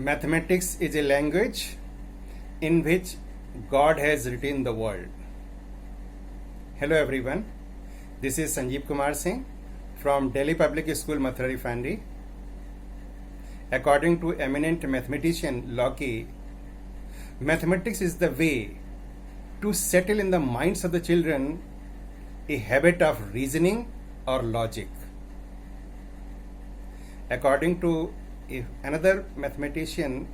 Mathematics is a language in which God has written the world. Hello everyone, this is Sanjeev Kumar Singh from Delhi Public School Mathura Refinery. According to eminent mathematician Locke, mathematics is the way to settle in the minds of the children a habit of reasoning or logic. According to another mathematician,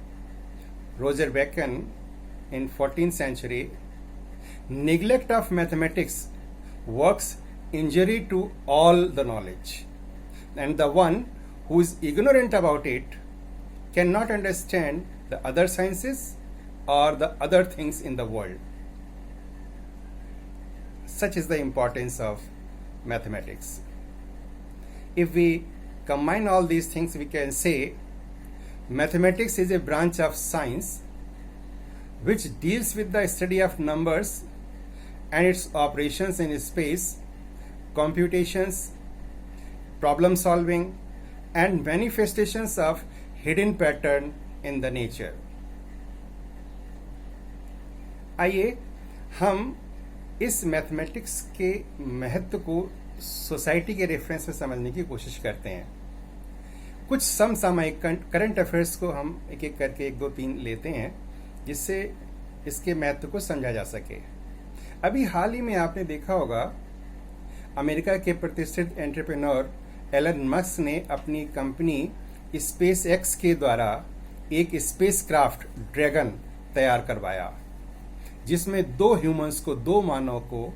Roger Bacon, in 14th century, neglect of mathematics works injury to all the knowledge, and the one who is ignorant about it cannot understand the other sciences or the other things in the world. Such is the importance of mathematics. If we combine all these things, we can say mathematics is a branch of science which deals with the study of numbers and its operations in space, computations, problem solving, and manifestations of hidden pattern in the nature. आइए हम इस mathematics के महत्व को society के reference में समझने की कोशिश करते हैं। कुछ समसामयिक करंट अफेयर्स को हम एक एक करके 1, 2, 3 लेते हैं जिससे इसके महत्व को समझा जा सके। अभी हाल ही में आपने देखा होगा अमेरिका के प्रतिष्ठित एंटरप्रेन्योर एलन मस्क ने अपनी कंपनी स्पेस एक्स के द्वारा एक स्पेसक्राफ्ट ड्रैगन तैयार करवाया, जिसमें 2 ह्यूमंस को, 2 मानव को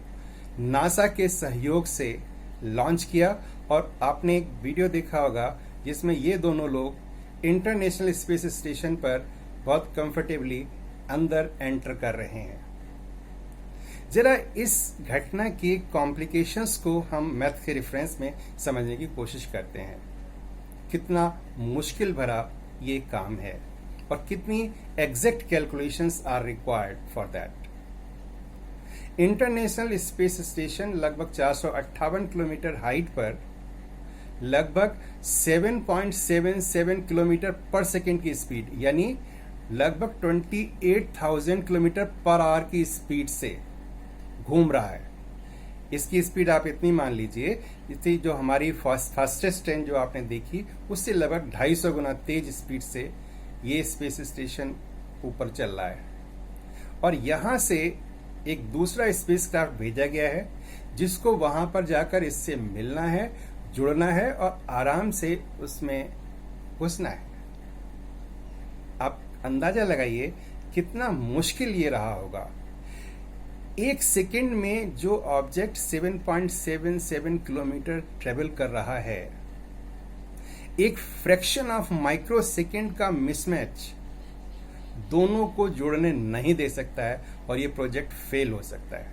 नासा के सहयोग से लॉन्च किया। और आपने एक वीडियो देखा होगा जिसमें ये दोनों लोग इंटरनेशनल स्पेस स्टेशन पर बहुत कंफर्टेबली अंदर एंटर कर रहे हैं। जरा इस घटना की कॉम्प्लिकेशंस को हम मैथ के रेफरेंस में समझने की कोशिश करते हैं। कितना मुश्किल भरा ये काम है और कितनी exact calculations are required for that. International space station लगभग 458 किलोमीटर हाइट पर लगभग 7.77 किलोमीटर पर सेकेंड की स्पीड, यानी लगभग 28,000 किलोमीटर पर आवर की स्पीड से घूम रहा है। इसकी स्पीड आप इतनी मान लीजिए जितनी जो हमारी फास्टेस्ट ट्रेन जो आपने देखी उससे लगभग 250 गुना तेज स्पीड से ये स्पेस स्टेशन ऊपर चल रहा है। और यहां से एक दूसरा स्पेसक्राफ्ट भेजा गया है जिसको वहां पर जाकर इससे मिलना है, जुड़ना है और आराम से उसमें घुसना है। आप अंदाजा लगाइए कितना मुश्किल ये रहा होगा। 1 सेकेंड में जो ऑब्जेक्ट 7.77 किलोमीटर ट्रेवल कर रहा है, एक फ्रैक्शन ऑफ माइक्रो सेकेंड का मिसमैच दोनों को जोड़ने नहीं दे सकता है और ये प्रोजेक्ट फेल हो सकता है।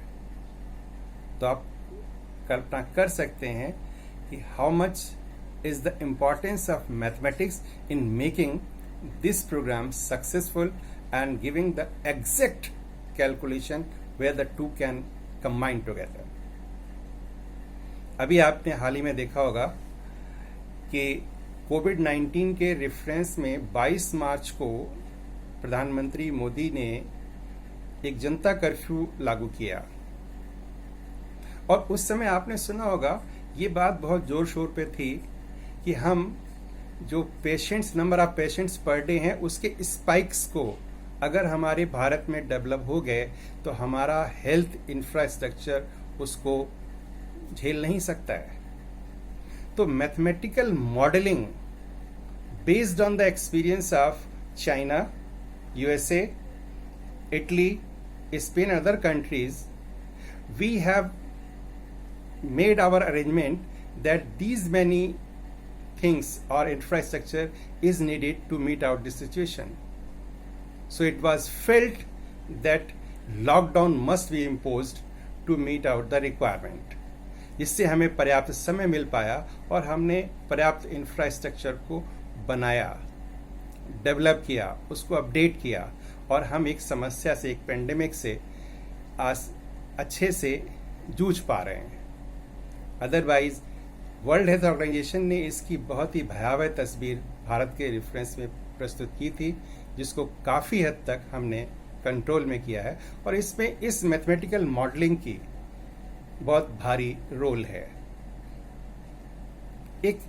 तो आप कल्पना कर सकते हैं कि how much is the importance of mathematics in making this programme successful and giving the exact calculation where the two can combine together. अभी आपने हाल ही में देखा होगा कि कोविड-19 के रेफरेंस में 22 मार्च को प्रधानमंत्री मोदी ने एक जनता कर्फ्यू लागू किया। और उस समय आपने सुना होगा ये बात बहुत जोर शोर पे थी कि हम जो patients, number of patients per day हैं, उसके स्पाइक्स को अगर हमारे भारत में डेवलप हो गए तो हमारा हेल्थ इंफ्रास्ट्रक्चर उसको झेल नहीं सकता है। तो mathematical modelling based on the experience of China, USA, Italy, Spain, other countries, we have made our arrangement that these many things or infrastructure is needed to meet out the situation. So it was felt that lockdown must be imposed to meet out the requirement. जिससे हमें पर्याप्त समय मिल पाया और हमने पर्याप्त infrastructure को बनाया, डेवलप किया, उसको अपडेट किया और हम एक समस्या से, एक पेंडेमिक से आज अच्छे से जूझ पा रहे हैं। अदरवाइज वर्ल्ड हेल्थ ऑर्गेनाइजेशन ने इसकी बहुत ही भयावह तस्वीर भारत के रेफरेंस में प्रस्तुत की थी, जिसको काफ़ी हद तक हमने कंट्रोल में किया है, और इसमें इस मैथमेटिकल मॉडलिंग की बहुत भारी रोल है। एक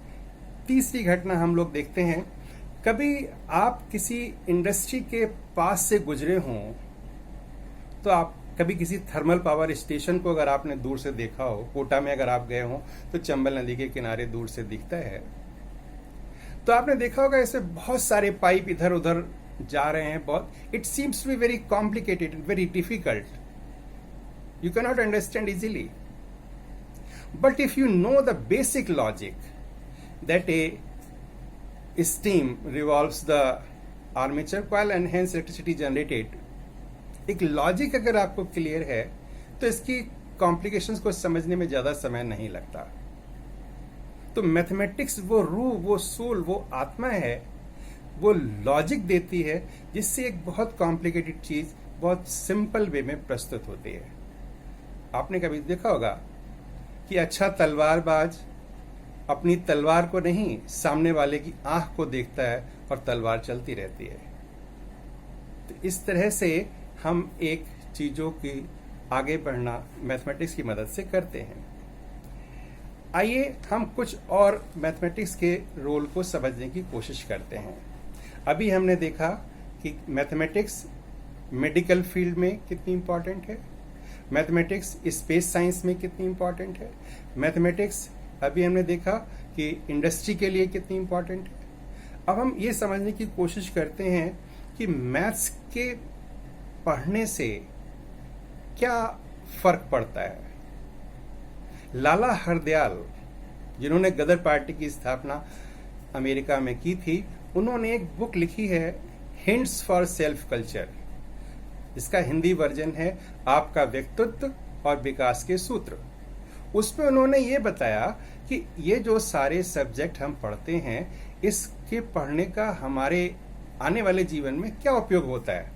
तीसरी घटना हम लोग देखते हैं, कभी आप किसी इंडस्ट्री के पास से गुजरे हों तो आप कभी किसी थर्मल पावर स्टेशन को अगर आपने दूर से देखा हो, कोटा में अगर आप गए हों तो चंबल नदी के किनारे दूर से दिखता है, तो आपने देखा होगा ऐसे बहुत सारे पाइप इधर उधर जा रहे हैं। बहुत it seems to be very complicated, very difficult, you can not understand easily, but if you know the basic logic that a steam revolves the armature coil and hence electricity generated, एक logic अगर आपको clear है तो इसकी complications को समझने में ज्यादा समय नहीं लगता। तो मैथमेटिक्स वो रूह, वो सोल, वो आत्मा है, वो लॉजिक देती है जिससे एक बहुत कॉम्प्लिकेटेड चीज बहुत सिंपल वे में प्रस्तुत होती है। आपने कभी देखा होगा कि अच्छा तलवारबाज अपनी तलवार को नहीं, सामने वाले की आंख को देखता है और तलवार चलती रहती है। तो इस तरह से हम एक चीजों की आगे बढ़ना मैथमेटिक्स की मदद से करते हैं। आइए हम कुछ और मैथमेटिक्स के रोल को समझने की कोशिश करते हैं। अभी हमने देखा कि मैथमेटिक्स मेडिकल फील्ड में कितनी इंपॉर्टेंट है, मैथमेटिक्स स्पेस साइंस में कितनी इंपॉर्टेंट है, मैथमेटिक्स अभी हमने देखा कि इंडस्ट्री के लिए कितनी इंपॉर्टेंट है। अब हम ये समझने की कोशिश करते हैं कि मैथ्स के पढ़ने से क्या फर्क पड़ता है। लाला हरदयाल, जिन्होंने गदर पार्टी की स्थापना अमेरिका में की थी, उन्होंने एक बुक लिखी है हिंट्स फॉर सेल्फ कल्चर। इसका हिंदी वर्जन है आपका व्यक्तित्व और विकास के सूत्र। उसमें उन्होंने ये बताया कि ये जो सारे सब्जेक्ट हम पढ़ते हैं, इसके पढ़ने का हमारे आने वाले जीवन में क्या उपयोग होता है।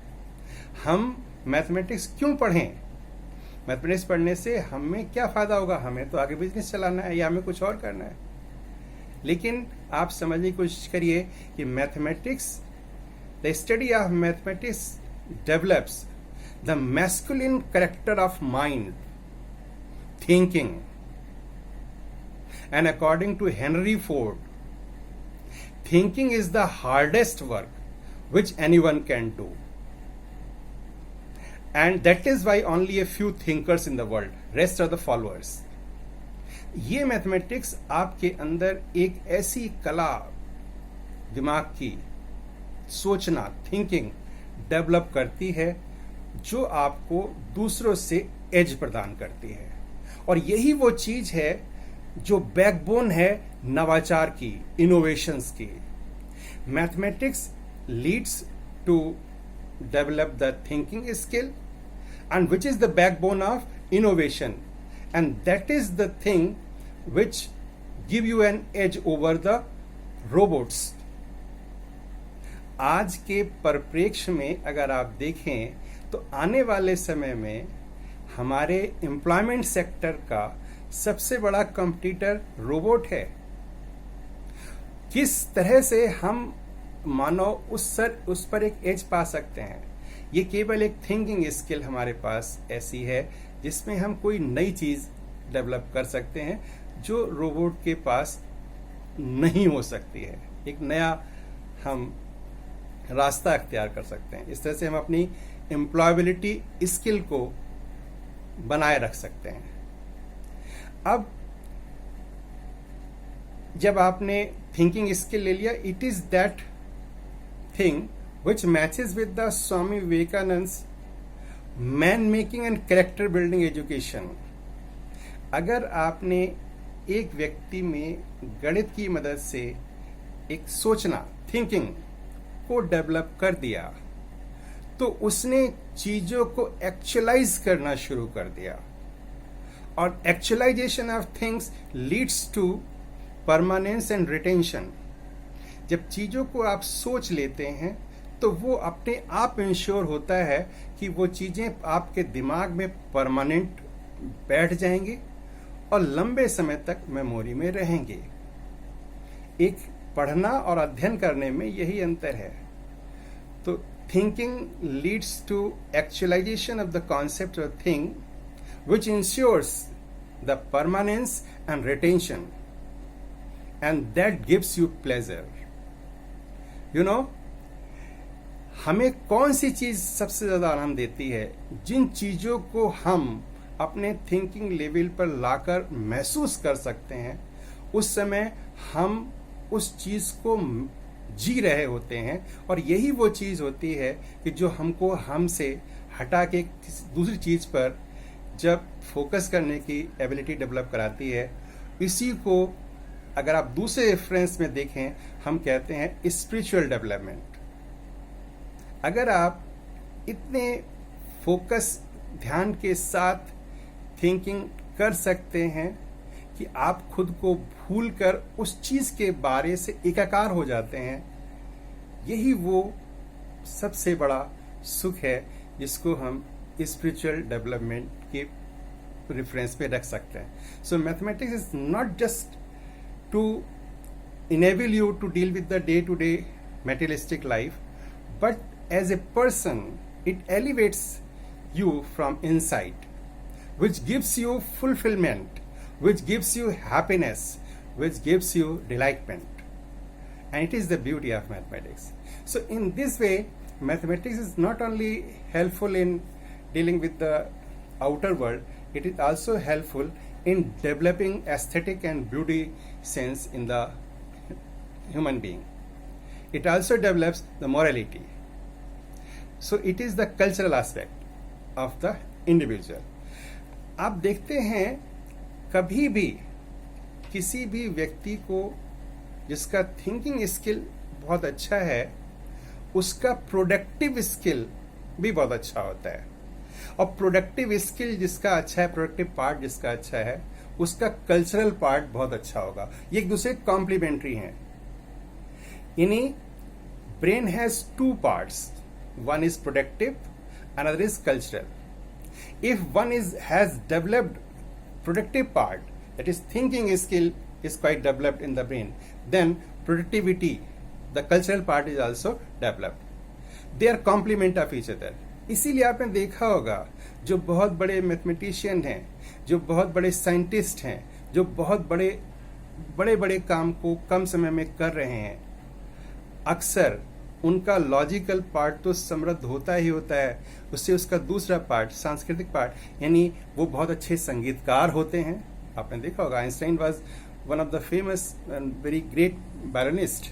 हम मैथमेटिक्स क्यों पढ़ें, मैथमेटिक्स पढ़ने से हमें क्या फायदा होगा। हमें तो आगे बिजनेस चलाना है या हमें कुछ और करना है। लेकिन आप समझने की कोशिश करिए कि mathematics, the study of mathematics develops the masculine character of mind, thinking, and according to Henry Ford, thinking is the hardest work which anyone can do, and that is why only a few thinkers in the world, rest are the followers. ये mathematics आपके अंदर एक ऐसी कला, दिमाग की सोचना, thinking develop करती है जो आपको दूसरों से एज प्रदान करती है, और यही वो चीज है जो बैकबोन है नवाचार की, इनोवेशंस की। Mathematics leads to develop the thinking skill and which is the backbone of innovation, and that is the thing which give you an edge over the robots. आज के परिप्रेक्ष्य में अगर आप देखें तो आने वाले समय में हमारे एम्प्लॉयमेंट सेक्टर का सबसे बड़ा कंपटीटर रोबोट है। किस तरह से हम मानव उस पर एक एज पा सकते हैं, ये केवल एक थिंकिंग स्किल हमारे पास ऐसी है जिसमें हम कोई नई चीज डेवलप कर सकते हैं जो रोबोट के पास नहीं हो सकती है। एक नया हम रास्ता अख्तियार कर सकते हैं। इस तरह से हम अपनी एम्प्लॉयबिलिटी स्किल को बनाए रख सकते हैं। अब जब आपने थिंकिंग स्किल ले लिया, it is that thing which matches with the Swami Vivekananda man making and character building education. अगर आपने एक व्यक्ति में गणित की मदद से एक सोचना, थिंकिंग को डेवलप कर दिया, तो उसने चीजों को एक्चुअलाइज करना शुरू कर दिया, और actualisation of things leads to permanence and retention. जब चीजों को आप सोच लेते हैं तो वो अपने आप इंश्योर होता है कि वो चीजें आपके दिमाग में परमानेंट बैठ जाएंगी और लंबे समय तक मेमोरी में रहेंगे। एक पढ़ना और अध्ययन करने में यही अंतर है। तो thinking leads to actualisation of the concept of thing which ensures the permanence and retention, and that gives you pleasure. You know, हमें कौन सी चीज सबसे ज्यादा आराम देती है? जिन चीजों को हम अपने थिंकिंग लेवल पर लाकर महसूस कर सकते हैं, उस समय हम उस चीज को जी रहे होते हैं, और यही वो चीज होती है कि जो हमको हमसे हटा के दूसरी चीज पर जब फोकस करने की एबिलिटी डेवलप कराती है। इसी को अगर आप दूसरे रेफरेंस में देखें, हम कहते हैं स्पिरिचुअल डेवलपमेंट। अगर आप इतने फोकस ध्यान के साथ थिंकिंग कर सकते हैं कि आप खुद को भूलकर उस चीज के बारे से एकाकार हो जाते हैं, यही वो सबसे बड़ा सुख है जिसको हम स्पिरिचुअल डेवलपमेंट के रेफरेंस पे रख सकते हैं। So mathematics is not just to enable you to deal with the day-to-day materialistic life, but as a person it elevates you from inside, which gives you fulfillment, which gives you happiness, which gives you delightment, and it is the beauty of mathematics. So in this way, mathematics is not only helpful in dealing with the outer world, it is also helpful in developing aesthetic and beauty sense in the human being. It also develops the morality. So it is the cultural aspect of the individual. आप देखते हैं कभी भी किसी भी व्यक्ति को जिसका थिंकिंग स्किल बहुत अच्छा है, उसका प्रोडक्टिव स्किल भी बहुत अच्छा होता है, और प्रोडक्टिव स्किल जिसका अच्छा है, प्रोडक्टिव पार्ट जिसका अच्छा है, उसका कल्चरल पार्ट बहुत अच्छा होगा। ये एक दूसरे कॉम्प्लीमेंट्री हैं। यानी brain has two parts, one is productive, another is cultural. If one has developed productive part, that is thinking skill is quite developed in the brain, then productivity, the cultural part is also developed. They are complement of each other. इसीलिए आपने देखा होगा जो बहुत बड़े mathematician हैं, जो बहुत बड़े साइंटिस्ट हैं, जो बहुत बड़े बड़े काम को कम समय में कर रहे हैं, अक्सर उनका लॉजिकल पार्ट तो समृद्ध होता ही होता है, उससे उसका दूसरा पार्ट सांस्कृतिक पार्ट, यानी वो बहुत अच्छे संगीतकार होते हैं। आपने देखा होगा Einstein was one of the famous and very great violinist.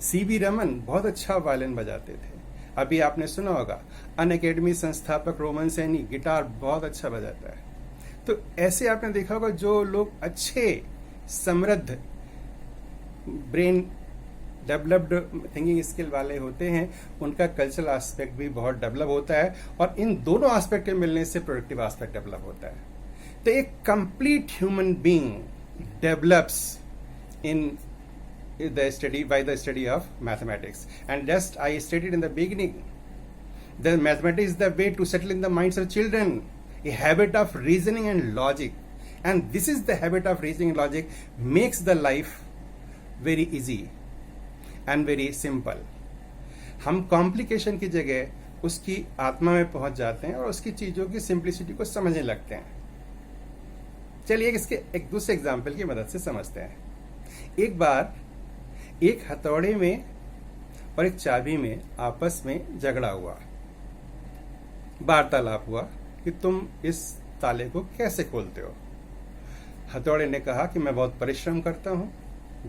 CV Raman बहुत अच्छा वायलिन बजाते थे। अभी आपने सुना होगा अनअकैडमी संस्थापक रोमन सैनी गिटार बहुत अच्छा बजाता है। तो ऐसे आपने देखा होगा जो लोग अच्छे समृद्ध ब्रेन डेवलप्ड थिंकिंग स्किल वाले होते हैं, उनका कल्चरल एस्पेक्ट भी बहुत डेवलप होता है, और इन दोनों एस्पेक्ट के मिलने से प्रोडक्टिव एस्पेक्ट डेवलप होता है। तो एक complete human being develops in by the study of mathematics. And just I stated in the beginning, the mathematics is the way to settle in the minds of children a habit of reasoning and logic, and this is the habit of reasoning and logic makes the life very easy and very simple. हम complication की जगह उसकी आत्मा में पहुंच जाते हैं और उसकी चीजों की सिंप्लिसिटी को समझने लगते हैं। चलिए इसके एक दूसरे एग्जाम्पल की मदद से समझते हैं। एक बार एक हथौड़े में और एक चाबी में आपस में झगड़ा हुआ, वार्तालाप हुआ कि तुम इस ताले को कैसे खोलते हो। हथौड़े ने कहा कि मैं बहुत परिश्रम करता हूं,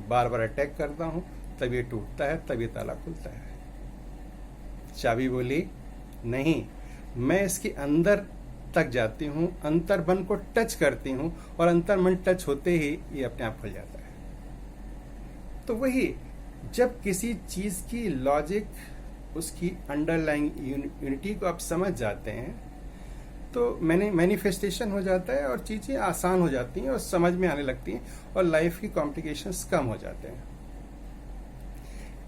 बार बार अटैक करता हूं, तब ये टूटता है, तब ये ताला खुलता है। चाबी बोली नहीं, मैं इसके अंदर तक जाती हूं, अंतर्मन को टच करती हूं, और अंतर्मन टच होते ही ये अपने आप खुल जाता है। तो वही जब किसी चीज की लॉजिक, उसकी अंडरलाइंग यूनिटी को आप समझ जाते हैं, तो मैनिफेस्टेशन हो जाता है और चीजें आसान हो जाती हैं और समझ में आने लगती हैं और लाइफ की कॉम्प्लिकेशंस कम हो जाते हैं।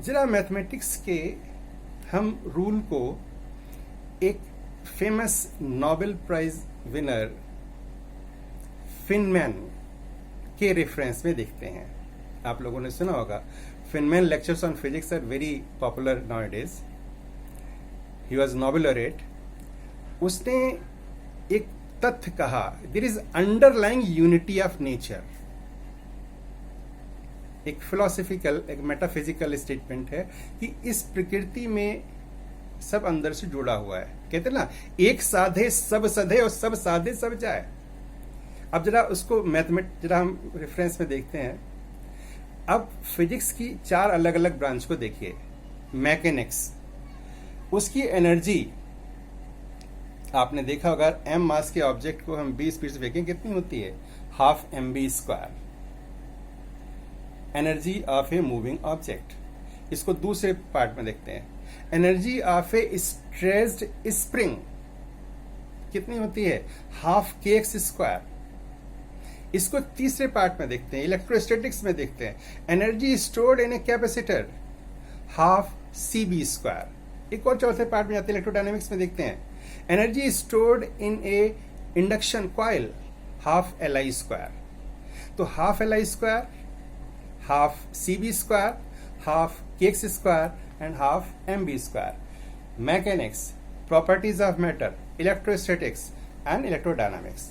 जरा मैथमेटिक्स के हम रूल को एक famous Nobel prize winner Feynman के रेफरेंस में देखते हैं। आप लोगों ने सुना होगा Feynman lectures on physics are very popular nowadays. He was Nobel laureate, उसने एक तथ्य कहा, there is underlying unity of nature. एक फिलोसफिकल, एक मेटाफिजिकल स्टेटमेंट है कि इस प्रकृति में सब अंदर से जुड़ा हुआ है। कहते हैं ना, एक साधे सब सधे और सब साधे सब जाए। अब जरा उसको जरा हम रेफरेंस में देखते हैं। अब फिजिक्स की 4 अलग अलग ब्रांच को देखिए। मैकेनिक्स, उसकी एनर्जी आपने देखा होगा, m मास के ऑब्जेक्ट को हम 20 स्पीड से फेंकें, कितनी होती है? Half mv²। Energy of a moving object. इसको दूसरे पार्ट में देखते हैं। Energy of A stressed spring कितनी होती है? Half kx²। इसको तीसरे पार्ट में देखते हैं, इलेक्ट्रोस्टैटिक्स में देखते हैं। Energy stored in a capacitor, half cb²। एक और चौथे पार्ट में जाते हैं, इलेक्ट्रोडायनेमिक्स में देखते हैं। Energy stored in A induction coil, half li²। तो half li², half cb², half kx² and half mv²। Mechanics, properties of matter, electrostatics and electrodynamics.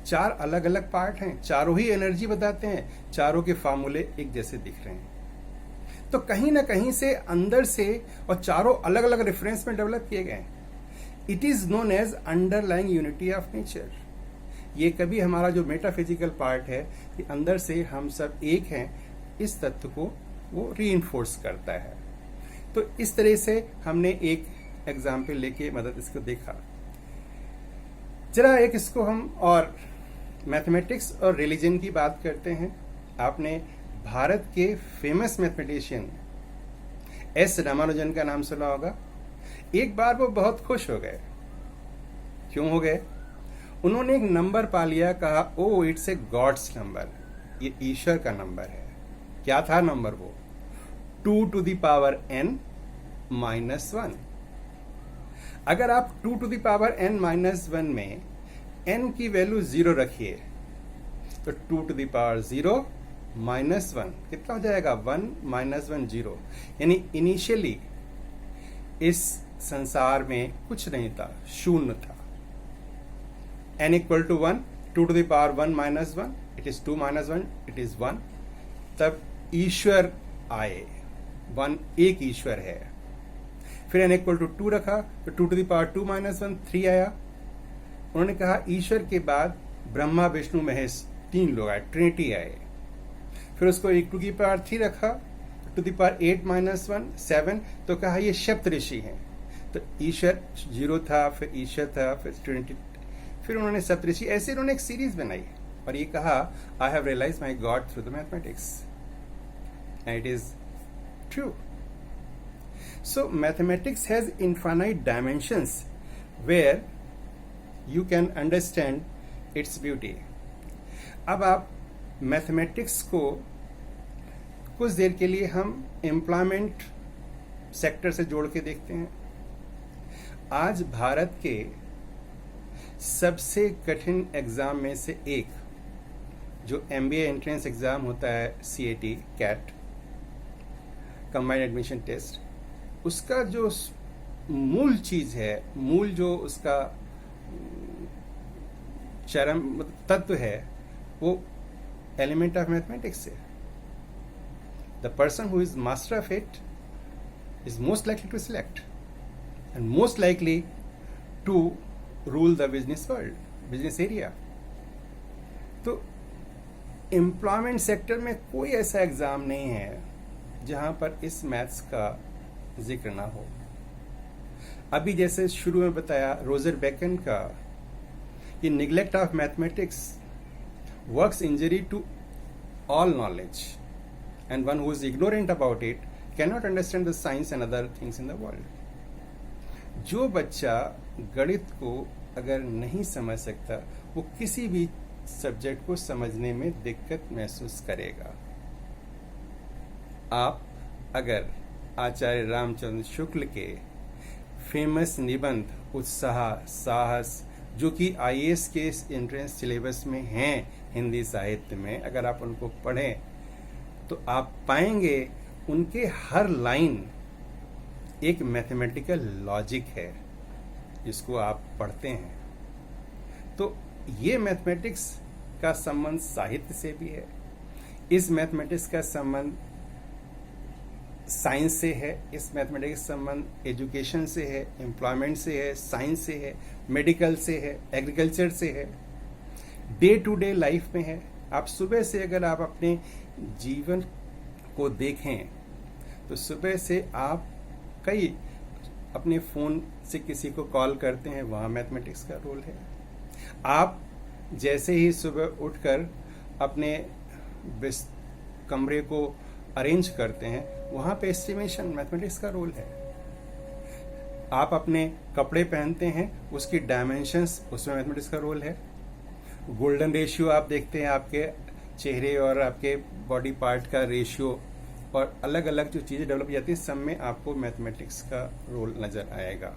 4 अलग अलग पार्ट हैं, चारों ही एनर्जी बताते हैं, चारों के फार्मूले एक जैसे दिख रहे हैं। तो कहीं ना कहीं से अंदर से, और चारों अलग अलग रेफरेंस में डेवलप किए गए। It is known as underlying unity of nature. ये कभी हमारा जो मेटाफिजिकल पार्ट है कि अंदर से हम सब एक हैं, इस तत्व को वो रीइंफोर्स करता है। तो इस तरह से हमने एक एग्जाम्पल लेके मदद इसको देखा। जरा एक इसको हम और मैथमेटिक्स और रिलीजन की बात करते हैं। आपने भारत के फेमस मैथमेटिशियन एस रामानुजन का नाम सुना होगा। एक बार वो बहुत खुश हो गए। क्यों हो गए? उन्होंने एक नंबर पा लिया, कहा oh it's a god's number, ये ईश्वर का नंबर है। क्या था नंबर वो? 2 to the power n -1। अगर आप 2 to the power n -1 में n की वैल्यू 0 रखिए तो 2 to the power 0 -1 कितना हो जाएगा? 1 -1 0। यानी इनिशियली इस संसार में कुछ नहीं था, शून्य था। n = 1, 2 to the power 1 -1, it is 2 - 1, it is 1। तब ईश्वर आए, 1 एक ईश्वर है। फिर n = 2 रखा तो 2 to the power 2 -1 3 आया। उन्होंने कहा ईश्वर के बाद ब्रह्मा विष्णु महेश 3 लोग आए, ट्रिनिटी आए। फिर उसको 1 to the power 3 रखा तो 2 to the power 8 -1 7, तो कहा ये सप्तऋषि हैं। तो ईश्वर 0 था, फिर ईश्वर था, फिर ट्रिनिटी, फिर उन्होंने सप्तऋषि, ऐसे उन्होंने एक सीरीज बनाई और ये कहा I have realise my god through the mathematics and it is true. So mathematics has infinite dimensions where you can understand its beauty. अब आप मैथमेटिक्स को कुछ देर के लिए हम एम्प्लॉयमेंट सेक्टर से जोड़ के देखते हैं। आज भारत के सबसे कठिन एग्जाम में से एक, जो MBA एंट्रेंस एग्जाम होता है, CAT CAT combined admission test, उसका जो मूल चीज है, मूल जो उसका चरम तत्व है, वो एलिमेंट ऑफ मैथमेटिक्स है। The person who is master of it is most likely to select and most likely to rule the business world, business area. तो एम्प्लॉयमेंट सेक्टर में कोई ऐसा एग्जाम नहीं है जहां पर इस मैथ्स का जिक्र ना हो। अभी जैसे शुरू में बताया रोजर बेकन का, कि neglect of mathematics works injury to all knowledge and one who is ignorant about it can not understand the science and other things in the world. जो बच्चा गणित को अगर नहीं समझ सकता, वो किसी भी सब्जेक्ट को समझने में दिक्कत महसूस करेगा। आप अगर आचार्य रामचंद्र शुक्ल के फेमस निबंध उत्साह साहस, जो कि IAS के एंट्रेंस सिलेबस में हैं हिंदी साहित्य में, अगर आप उनको पढ़ें तो आप पाएंगे उनके हर लाइन एक मैथमेटिकल लॉजिक है जिसको आप पढ़ते हैं। तो ये मैथमेटिक्स का संबंध साहित्य से भी है, इस मैथमेटिक्स का संबंध साइंस से है, इस मैथमेटिक्स का संबंध एजुकेशन से है, एम्प्लॉयमेंट से है, साइंस से है, मेडिकल से है, एग्रीकल्चर से है, डे टू डे लाइफ में है। आप सुबह से अगर आप अपने जीवन को देखें तो सुबह से आप कई अपने फोन से किसी को कॉल करते हैं, वहां मैथमेटिक्स का रोल है। आप जैसे ही सुबह उठकर अपने कमरे को अरेंज करते हैं, वहां पे एस्टिमेशन मैथमेटिक्स का रोल है। आप अपने कपड़े पहनते हैं, उसकी डायमेंशंस, उसमें मैथमेटिक्स का रोल है। गोल्डन रेशियो आप देखते हैं, आपके चेहरे और आपके बॉडी पार्ट का रेशियो और अलग अलग जो चीजें डेवलप जाती हैं, सब में आपको मैथमेटिक्स का रोल नजर आएगा।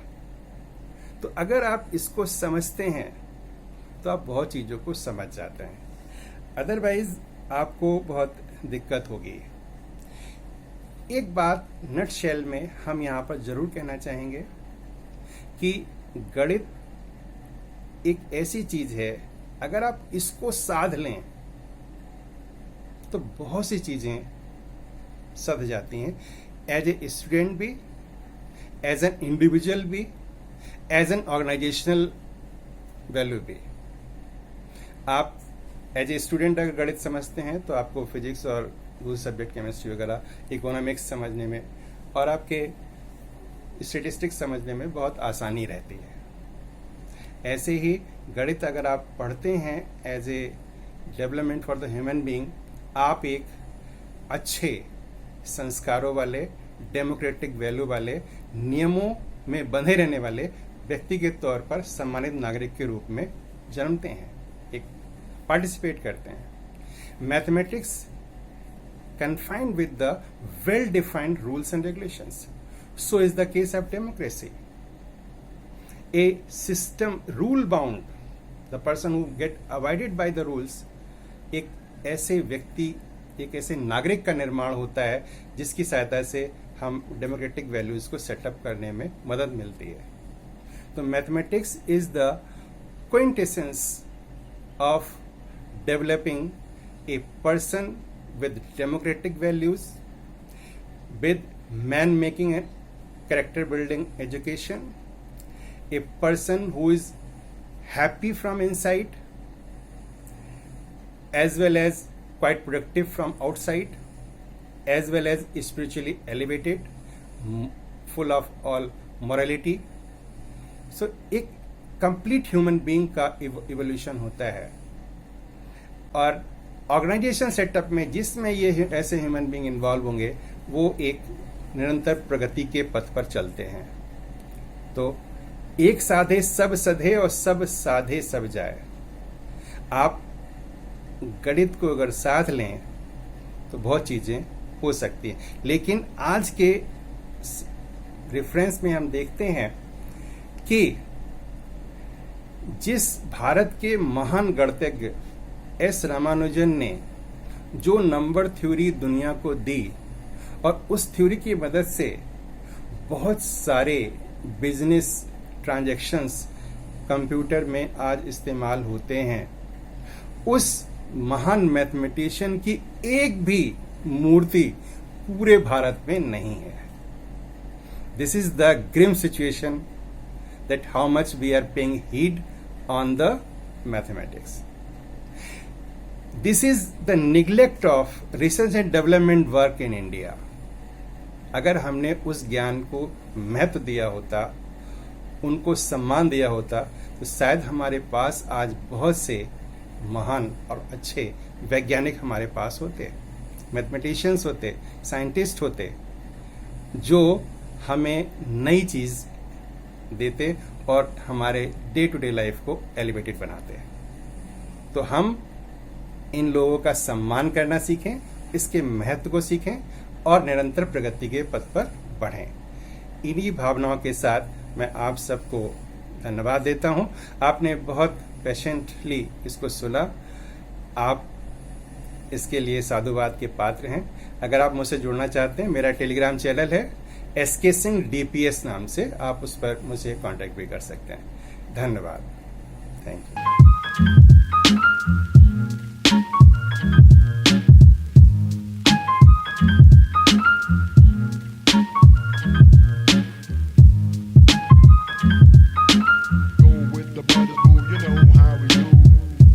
तो अगर आप इसको समझते हैं तो आप बहुत चीजों को समझ जाते हैं, अदरवाइज आपको बहुत दिक्कत होगी। एक बात नटशेल में हम यहां पर जरूर कहना चाहेंगे कि गणित एक ऐसी चीज है, अगर आप इसको साध लें तो बहुत सी चीजें सध जाती हैं, एज ए स्टूडेंट भी, एज एन इंडिविजुअल भी, एज एन ऑर्गेनाइजेशनल वैल्यू भी। आप एज ए स्टूडेंट अगर गणित समझते हैं तो आपको फिजिक्स और दूसरे सब्जेक्ट केमिस्ट्री वगैरह, इकोनॉमिक्स समझने में और आपके स्टेटिस्टिक्स समझने में बहुत आसानी रहती है। ऐसे ही गणित अगर आप पढ़ते हैं as a development for the human being, आप एक अच्छे संस्कारों वाले, डेमोक्रेटिक वैल्यू वाले, नियमों में बंधे रहने वाले व्यक्ति के तौर पर सम्मानित नागरिक के रूप में जन्मते हैं, एक पार्टिसिपेट करते हैं। Mathematics confined with the well-defined rules and regulations. So is the case of democracy. A system rule-bound, the person who get abided by the rules, एक ऐसे व्यक्ति, एक ऐसे नागरिक का निर्माण होता है जिसकी सहायता से हम डेमोक्रेटिक वैल्यूज को सेटअप करने में मदद मिलती है। तो mathematics is the quintessence of developing a person with democratic values, with man making and character building education, a person who is happy from inside as well as quite productive from outside, as well as spiritually elevated, full of all morality. So एक complete human being का evolution होता है। और organisation setup में जिसमें ये ऐसे human being involve होंगे, वो एक निरंतर प्रगति के पथ पर चलते हैं। तो एक साधे सब सधे और सब साधे सब जाए। आप गणित को अगर साध लें तो बहुत चीजें हो सकती हैं, लेकिन आज के रेफरेंस में हम देखते हैं कि जिस भारत के महान गणितज्ञ एस रामानुजन ने जो नंबर थ्योरी दुनिया को दी, और उस थ्योरी की मदद से बहुत सारे बिजनेस ट्रांजैक्शंस कंप्यूटर में आज इस्तेमाल होते हैं, उस महान मैथमेटिशियन की एक भी मूर्ति पूरे भारत में नहीं है। This is the grim situation that how much we are paying heed on the mathematics. This is the neglect of research and development work in India. अगर हमने उस ज्ञान को महत्व दिया होता, उनको सम्मान दिया होता, तो शायद हमारे पास आज बहुत से महान और अच्छे वैज्ञानिक हमारे पास होते, मैथमेटिशियंस होते, साइंटिस्ट होते, जो हमें नई चीज देते और हमारे डे टू डे लाइफ को एलिवेटेड बनाते। तो हम इन लोगों का सम्मान करना सीखें, इसके महत्व को सीखें और निरंतर प्रगति के पथ पर बढ़ें। इन्हीं भावनाओं के साथ मैं आप सबको धन्यवाद देता हूं। आपने बहुत पेशेंटली इसको सुना, आप इसके लिए साधुवाद के पात्र हैं। अगर आप मुझसे जुड़ना चाहते हैं, मेरा टेलीग्राम चैनल है SK सिंह DPS नाम से, आप उस पर मुझे कांटेक्ट भी कर सकते हैं। धन्यवाद। Thank you.